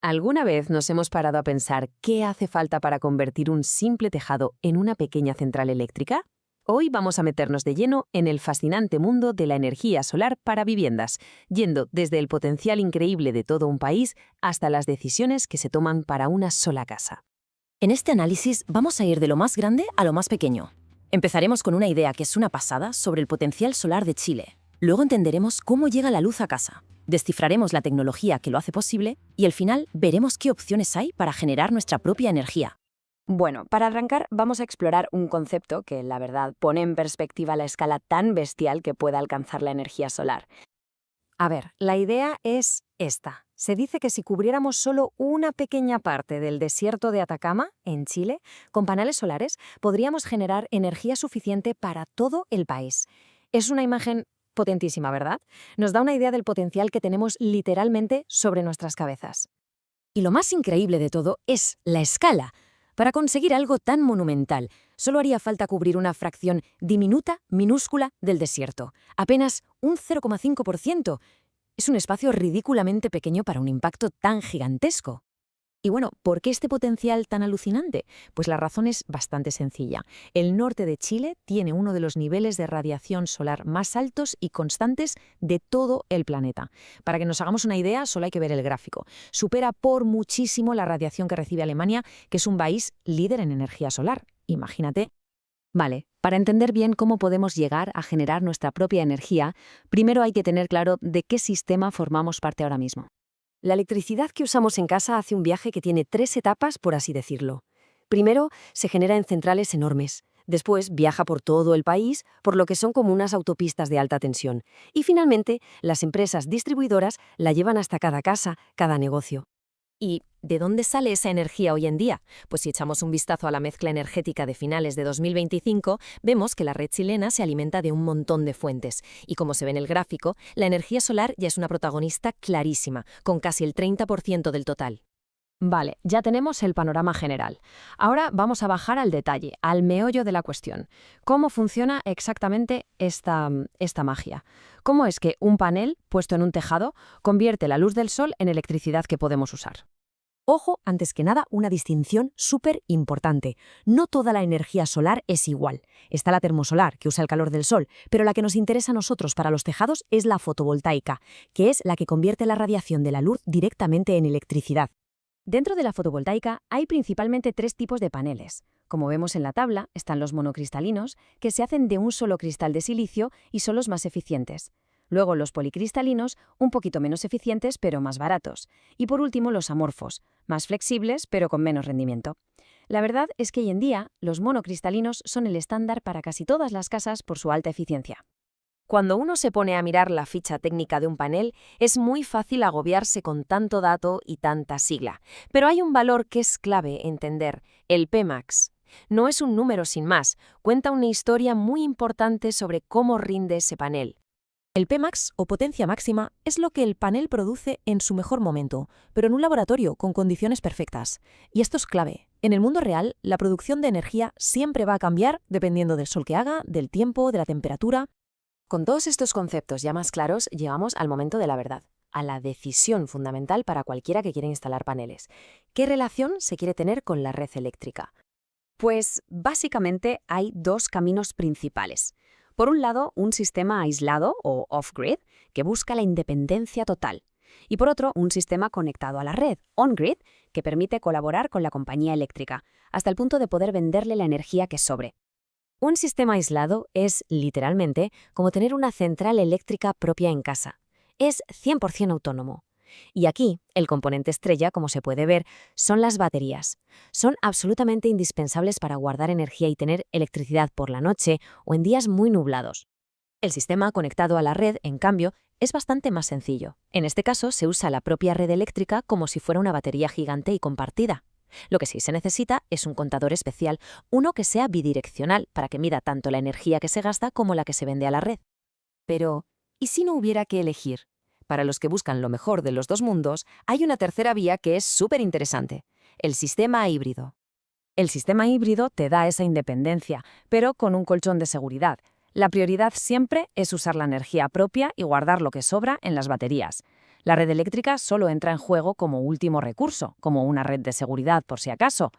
¿Alguna vez nos hemos parado a pensar qué hace falta para convertir un simple tejado en una pequeña central eléctrica? Hoy vamos a meternos de lleno en el fascinante mundo de la energía solar para viviendas, yendo desde el potencial increíble de todo un país hasta las decisiones que se toman para una sola casa. En este análisis vamos a ir de lo más grande a lo más pequeño. Empezaremos con una idea que es una pasada sobre el potencial solar de Chile. Luego entenderemos cómo llega la luz a casa. Descifraremos la tecnología que lo hace posible y al final veremos qué opciones hay para generar nuestra propia energía. Bueno, para arrancar vamos a explorar un concepto que, la verdad, pone en perspectiva la escala tan bestial que puede alcanzar la energía solar. A ver, la idea es esta. Se dice que si cubriéramos solo una pequeña parte del desierto de Atacama, en Chile, con paneles solares, podríamos generar energía suficiente para todo el país. Es una imagen potentísima, ¿verdad? Nos da una idea del potencial que tenemos literalmente sobre nuestras cabezas. Y lo más increíble de todo es la escala. Para conseguir algo tan monumental, solo haría falta cubrir una fracción diminuta, minúscula del desierto, apenas un 0,5%. Es un espacio ridículamente pequeño para un impacto tan gigantesco. Y bueno, ¿por qué este potencial tan alucinante? Pues la razón es bastante sencilla. El norte de Chile tiene uno de los niveles de radiación solar más altos y constantes de todo el planeta. Para que nos hagamos una idea, solo hay que ver el gráfico. Supera por muchísimo la radiación que recibe Alemania, que es un país líder en energía solar. Imagínate. Vale, para entender bien cómo podemos llegar a generar nuestra propia energía, primero hay que tener claro de qué sistema formamos parte ahora mismo. La electricidad que usamos en casa hace un viaje que tiene 3 etapas, por así decirlo. Primero, se genera en centrales enormes. Después, viaja por todo el país, por lo que son como unas autopistas de alta tensión. Y finalmente, las empresas distribuidoras la llevan hasta cada casa, cada negocio. ¿Y de dónde sale esa energía hoy en día? Pues si echamos un vistazo a la mezcla energética de finales de 2025, vemos que la red chilena se alimenta de un montón de fuentes. Y como se ve en el gráfico, la energía solar ya es una protagonista clarísima, con casi el 30% del total. Vale, ya tenemos el panorama general. Ahora vamos a bajar al detalle, al meollo de la cuestión. ¿Cómo funciona exactamente esta magia? ¿Cómo es que un panel puesto en un tejado convierte la luz del sol en electricidad que podemos usar? Ojo, antes que nada, una distinción súper importante. No toda la energía solar es igual. Está la termosolar, que usa el calor del sol, pero la que nos interesa a nosotros para los tejados es la fotovoltaica, que es la que convierte la radiación de la luz directamente en electricidad. Dentro de la fotovoltaica hay principalmente 3 tipos de paneles. Como vemos en la tabla, están los monocristalinos, que se hacen de un solo cristal de silicio y son los más eficientes. Luego los policristalinos, un poquito menos eficientes pero más baratos. Y por último los amorfos, más flexibles pero con menos rendimiento. La verdad es que hoy en día los monocristalinos son el estándar para casi todas las casas por su alta eficiencia. Cuando uno se pone a mirar la ficha técnica de un panel, es muy fácil agobiarse con tanto dato y tanta sigla. Pero hay un valor que es clave entender, el Pmax. No es un número sin más, cuenta una historia muy importante sobre cómo rinde ese panel. El Pmax, o potencia máxima, es lo que el panel produce en su mejor momento, pero en un laboratorio con condiciones perfectas. Y esto es clave. En el mundo real, la producción de energía siempre va a cambiar dependiendo del sol que haga, del tiempo, de la temperatura. Con todos estos conceptos ya más claros, llegamos al momento de la verdad, a la decisión fundamental para cualquiera que quiera instalar paneles. ¿Qué relación se quiere tener con la red eléctrica? Pues básicamente hay 2 caminos principales. Por un lado, un sistema aislado o off-grid que busca la independencia total. Y por otro, un sistema conectado a la red, on-grid, que permite colaborar con la compañía eléctrica, hasta el punto de poder venderle la energía que sobre. Un sistema aislado es, literalmente, como tener una central eléctrica propia en casa. Es 100% autónomo. Y aquí, el componente estrella, como se puede ver, son las baterías. Son absolutamente indispensables para guardar energía y tener electricidad por la noche o en días muy nublados. El sistema conectado a la red, en cambio, es bastante más sencillo. En este caso, se usa la propia red eléctrica como si fuera una batería gigante y compartida. Lo que sí se necesita es un contador especial, uno que sea bidireccional para que mida tanto la energía que se gasta como la que se vende a la red. Pero, ¿y si no hubiera que elegir? Para los que buscan lo mejor de los dos mundos, hay una tercera vía que es súper interesante: el sistema híbrido. El sistema híbrido te da esa independencia, pero con un colchón de seguridad. La prioridad siempre es usar la energía propia y guardar lo que sobra en las baterías. La red eléctrica solo entra en juego como último recurso, como una red de seguridad por si acaso.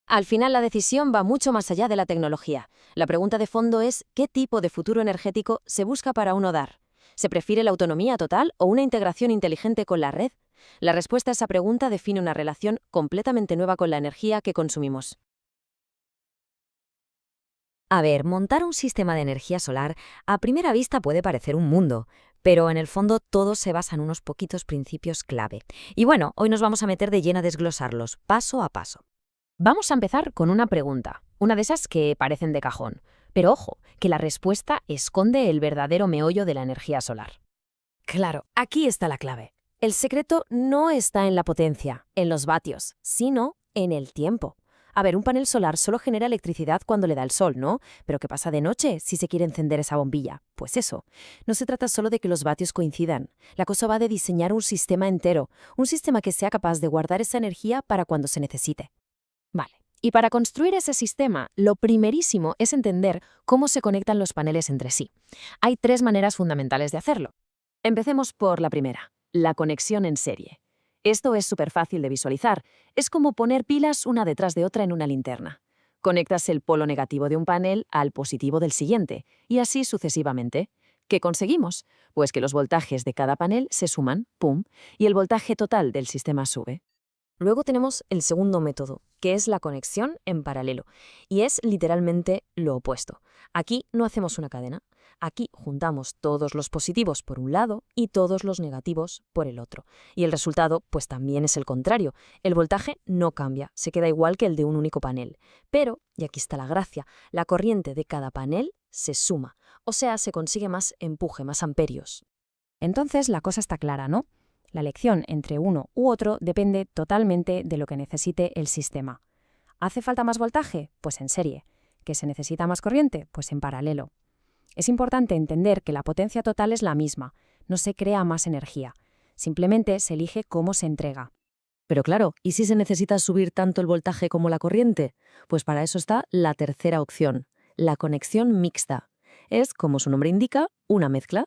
Al final, la decisión va mucho más allá de la tecnología. La pregunta de fondo es ¿qué tipo de futuro energético se busca para uno dar? ¿Se prefiere la autonomía total o una integración inteligente con la red? La respuesta a esa pregunta define una relación completamente nueva con la energía que consumimos. A ver, montar un sistema de energía solar a primera vista puede parecer un mundo, pero en el fondo todo se basa en unos poquitos principios clave. Y bueno, hoy nos vamos a meter de lleno a desglosarlos, paso a paso. Vamos a empezar con una pregunta, una de esas que parecen de cajón. Pero ojo, que la respuesta esconde el verdadero meollo de la energía solar. Claro, aquí está la clave. El secreto no está en la potencia, en los vatios, sino en el tiempo. A ver, un panel solar solo genera electricidad cuando le da el sol, ¿no? Pero ¿qué pasa de noche si se quiere encender esa bombilla? Pues eso, no se trata solo de que los vatios coincidan. La cosa va de diseñar un sistema entero, un sistema que sea capaz de guardar esa energía para cuando se necesite. Vale. Y para construir ese sistema, lo primerísimo es entender cómo se conectan los paneles entre sí. Hay 3 maneras fundamentales de hacerlo. Empecemos por la primera, la conexión en serie. Esto es súper fácil de visualizar. Es como poner pilas una detrás de otra en una linterna. Conectas el polo negativo de un panel al positivo del siguiente, y así sucesivamente. ¿Qué conseguimos? Pues que los voltajes de cada panel se suman, ¡pum!, y el voltaje total del sistema sube. Luego tenemos el segundo método, que es la conexión en paralelo, y es literalmente lo opuesto. Aquí no hacemos una cadena, aquí juntamos todos los positivos por un lado y todos los negativos por el otro. Y el resultado, pues también es el contrario. El voltaje no cambia, se queda igual que el de un único panel. Pero, y aquí está la gracia, la corriente de cada panel se suma, o sea, se consigue más empuje, más amperios. Entonces la cosa está clara, ¿no? La elección entre uno u otro depende totalmente de lo que necesite el sistema. ¿Hace falta más voltaje? Pues en serie. ¿Que se necesita más corriente? Pues en paralelo. Es importante entender que la potencia total es la misma, no se crea más energía. Simplemente se elige cómo se entrega. Pero claro, ¿y si se necesita subir tanto el voltaje como la corriente? Pues para eso está la tercera opción, la conexión mixta. Es, como su nombre indica, una mezcla.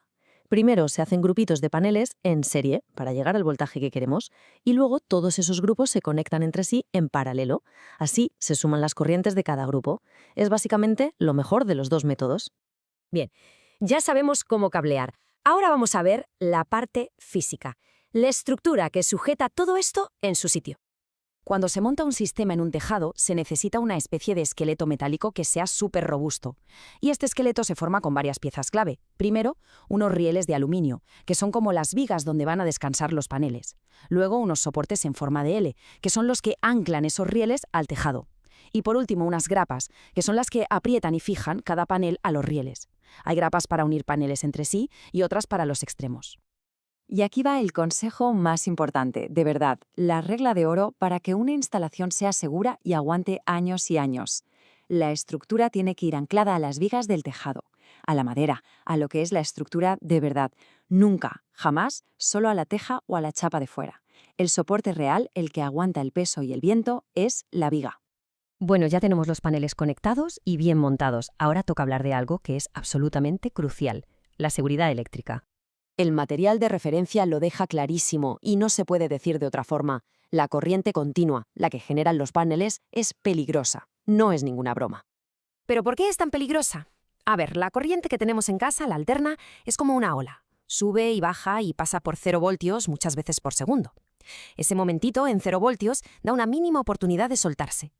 Primero se hacen grupitos de paneles en serie para llegar al voltaje que queremos y luego todos esos grupos se conectan entre sí en paralelo. Así se suman las corrientes de cada grupo. Es básicamente lo mejor de los dos métodos. Bien, ya sabemos cómo cablear. Ahora vamos a ver la parte física, la estructura que sujeta todo esto en su sitio. Cuando se monta un sistema en un tejado, se necesita una especie de esqueleto metálico que sea súper robusto. Y este esqueleto se forma con varias piezas clave. Primero, unos rieles de aluminio, que son como las vigas donde van a descansar los paneles. Luego, unos soportes en forma de L, que son los que anclan esos rieles al tejado. Y por último, unas grapas, que son las que aprietan y fijan cada panel a los rieles. Hay grapas para unir paneles entre sí y otras para los extremos. Y aquí va el consejo más importante, de verdad, la regla de oro para que una instalación sea segura y aguante años y años. La estructura tiene que ir anclada a las vigas del tejado, a la madera, a lo que es la estructura de verdad. Nunca, jamás, solo a la teja o a la chapa de fuera. El soporte real, el que aguanta el peso y el viento, es la viga. Bueno, ya tenemos los paneles conectados y bien montados. Ahora toca hablar de algo que es absolutamente crucial, la seguridad eléctrica. El material de referencia lo deja clarísimo y no se puede decir de otra forma. La corriente continua, la que generan los paneles, es peligrosa. No es ninguna broma. ¿Pero por qué es tan peligrosa? A ver, la corriente que tenemos en casa, la alterna, es como una ola. Sube y baja y pasa por 0 voltios muchas veces por segundo. Ese momentito en 0 voltios da una mínima oportunidad de soltarse.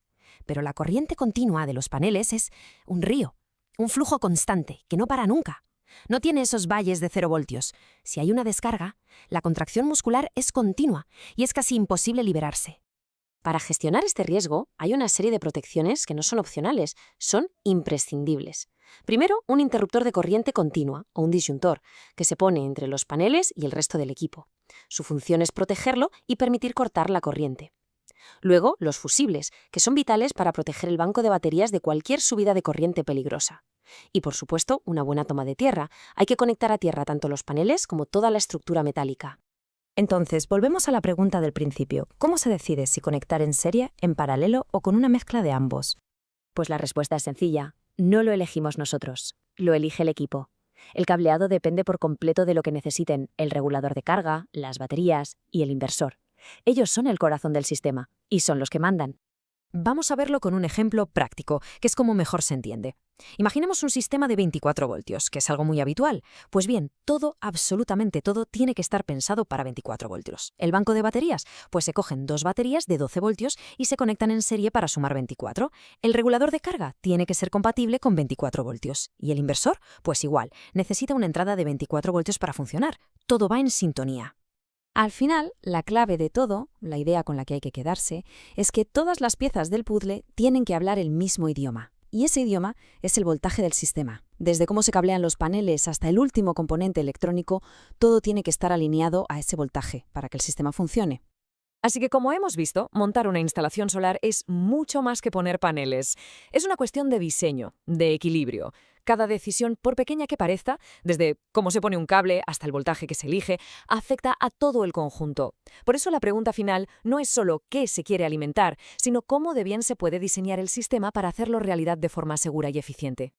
Pero la corriente continua de los paneles es un río, un flujo constante que no para nunca. No tiene esos valles de 0 voltios. Si hay una descarga, la contracción muscular es continua y es casi imposible liberarse. Para gestionar este riesgo, hay una serie de protecciones que no son opcionales, son imprescindibles. Primero, un interruptor de corriente continua, o un disyuntor, que se pone entre los paneles y el resto del equipo. Su función es protegerlo y permitir cortar la corriente. Luego, los fusibles, que son vitales para proteger el banco de baterías de cualquier subida de corriente peligrosa. Y, por supuesto, una buena toma de tierra. Hay que conectar a tierra tanto los paneles como toda la estructura metálica. Entonces, volvemos a la pregunta del principio. ¿Cómo se decide si conectar en serie, en paralelo o con una mezcla de ambos? Pues la respuesta es sencilla. No lo elegimos nosotros. Lo elige el equipo. El cableado depende por completo de lo que necesiten el regulador de carga, las baterías y el inversor. Ellos son el corazón del sistema y son los que mandan. Vamos a verlo con un ejemplo práctico, que es como mejor se entiende. Imaginemos un sistema de 24 voltios, que es algo muy habitual. Pues bien, todo, absolutamente todo, tiene que estar pensado para 24 voltios. El banco de baterías, pues se cogen 2 baterías de 12 voltios y se conectan en serie para sumar 24. El regulador de carga tiene que ser compatible con 24 voltios. Y el inversor, pues igual, necesita una entrada de 24 voltios para funcionar. Todo va en sintonía. Al final, la clave de todo, la idea con la que hay que quedarse, es que todas las piezas del puzzle tienen que hablar el mismo idioma. Y ese idioma es el voltaje del sistema. Desde cómo se cablean los paneles hasta el último componente electrónico, todo tiene que estar alineado a ese voltaje para que el sistema funcione. Así que, como hemos visto, montar una instalación solar es mucho más que poner paneles. Es una cuestión de diseño, de equilibrio. Cada decisión, por pequeña que parezca, desde cómo se pone un cable hasta el voltaje que se elige, afecta a todo el conjunto. Por eso la pregunta final no es solo qué se quiere alimentar, sino cómo de bien se puede diseñar el sistema para hacerlo realidad de forma segura y eficiente.